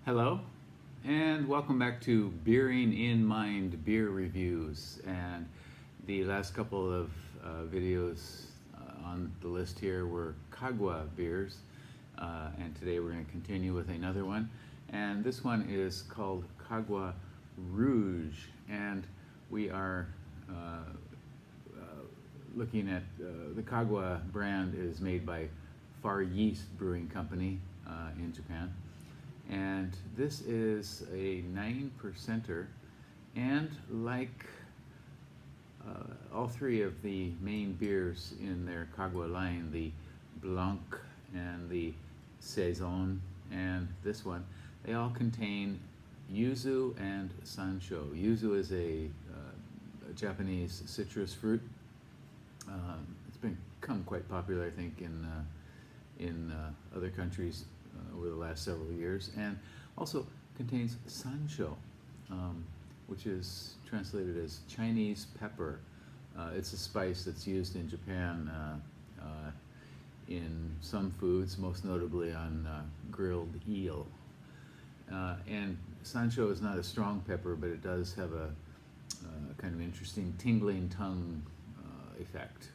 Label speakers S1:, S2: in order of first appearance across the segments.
S1: Hello, and welcome back to Beering in Mind beer reviews. And the last couple of videos on the list here were Kagua beers, and today we're going to continue with another one. And this one is called Kagua Rouge, and we are looking at the Kagua brand is made by Far Yeast Brewing Company in Japan. And this is a 9%er, and like all three of the main beers in their Kagua line, the Blanc and the saison and this one, they all contain yuzu and sansho. Yuzu is a Japanese citrus fruit. It's become quite popular, I think, in other countries over the last several years, and also contains sansho, which is translated as Chinese pepper. It's a spice that's used in Japan in some foods, most notably on grilled eel. And sansho is not a strong pepper, but it does have a kind of interesting tingling tongue effect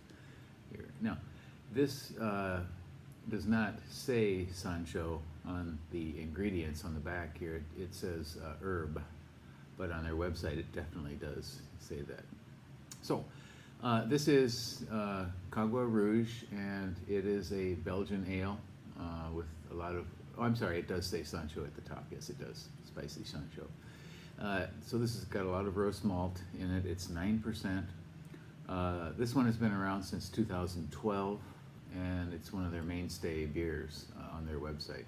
S1: here. Now, this does not say sansho on the ingredients on the back here. It says herb, but on their website it definitely does say that. So this is Kagua Rouge, and it is a Belgian ale with a lot of, oh, I'm sorry, it does say sansho at the top. Yes, it does, spicy sansho. So this has got a lot of roast malt in it. It's 9%. This one has been around since 2012. And it's one of their mainstay beers on their website.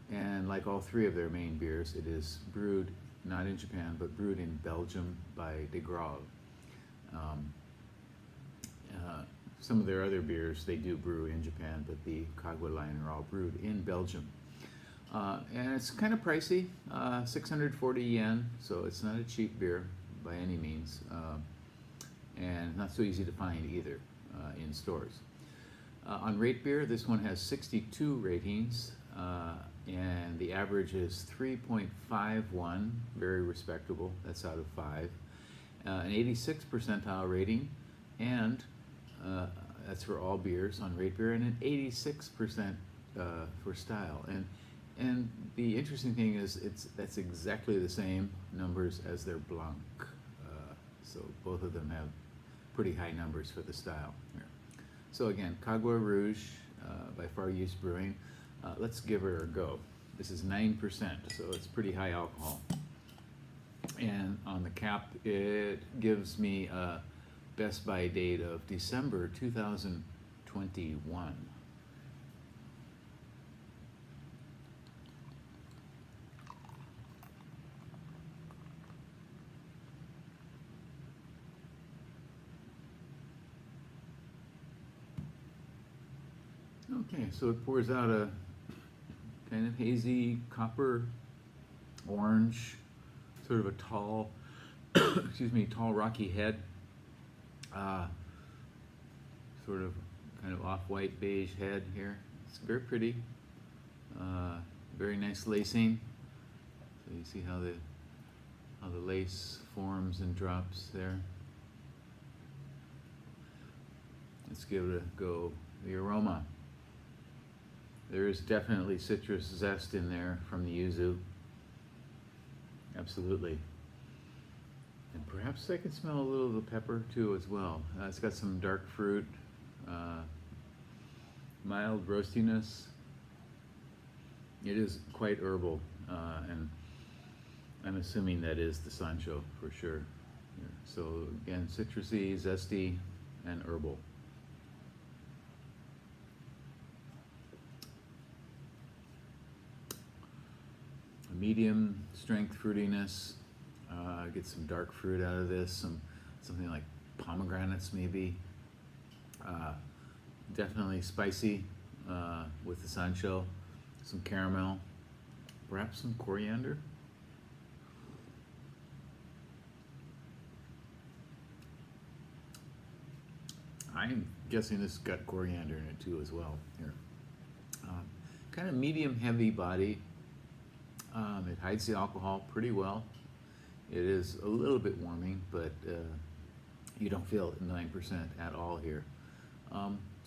S1: And like all three of their main beers, it is brewed not in Japan, but brewed in Belgium by De Grave. Some of their other beers they do brew in Japan, but the Kagua line are all brewed in Belgium. And it's kind of pricey, 640 yen, so it's not a cheap beer by any means, and not so easy to find either in stores. On RateBeer, this one has 62 ratings, and the average is 3.51, very respectable, that's out of 5. An 86 percentile rating, and that's for all beers on RateBeer, and an 86% for style. And the interesting thing is that's exactly the same numbers as their Blanc, so both of them have pretty high numbers for the style here. So again, Kagua Rouge by Far Yeast Brewing. Let's give her a go. This is 9%, so it's pretty high alcohol. And on the cap, it gives me a best by date of December 2021. Okay, so it pours out a kind of hazy copper orange, sort of a tall, excuse me, tall rocky head, sort of kind of off-white beige head here. It's very pretty, very nice lacing. So you see how the lace forms and drops there. Let's give it a go. The aroma. There is definitely citrus zest in there from the yuzu. Absolutely. And perhaps I can smell a little of the pepper too as well. It's got some dark fruit, mild roastiness. It is quite herbal, and I'm assuming that is the sansho for sure. So again, citrusy, zesty, and herbal. Medium strength fruitiness. Get some dark fruit out of this, something like pomegranates maybe. Definitely spicy with the sansho, some caramel, perhaps some coriander. I'm guessing this has got coriander in it too as well here. Kind of medium heavy body. It hides the alcohol pretty well. It is a little bit warming, but you don't feel 9% at all here.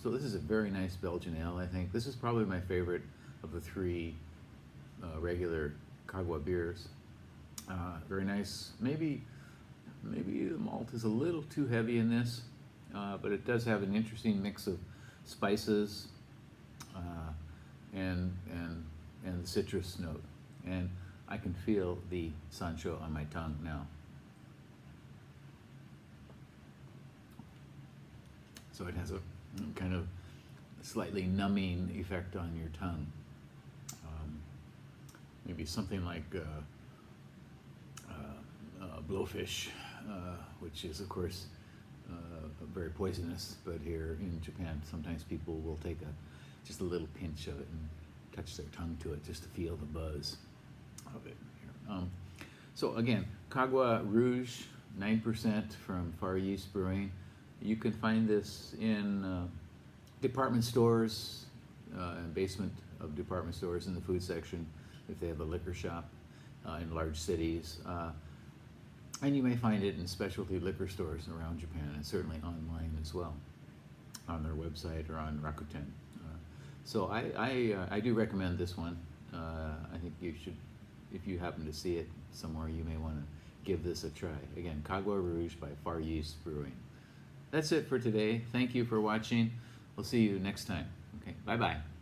S1: So this is a very nice Belgian ale, I think. This is probably my favorite of the three regular Kagua beers. Very nice. Maybe the malt is a little too heavy in this, but it does have an interesting mix of spices and the citrus note. And I can feel the sansho on my tongue now. So it has a kind of slightly numbing effect on your tongue. Maybe something like blowfish, which is of course very poisonous, but here in Japan sometimes people will take just a little pinch of it and touch their tongue to it just to feel the buzz of it. So again, Kagua Rouge, 9% from Far Yeast Brewing. You can find this in department stores, basement of department stores in the food section, if they have a liquor shop in large cities. And you may find it in specialty liquor stores around Japan, and certainly online as well, on their website or on Rakuten. So I do recommend this one. I think you should, if you happen to see it somewhere, you may want to give this a try. Again, Kagua Rouge by Far Yeast Brewing. That's it for today. Thank you for watching. We'll see you next time. Okay, bye-bye.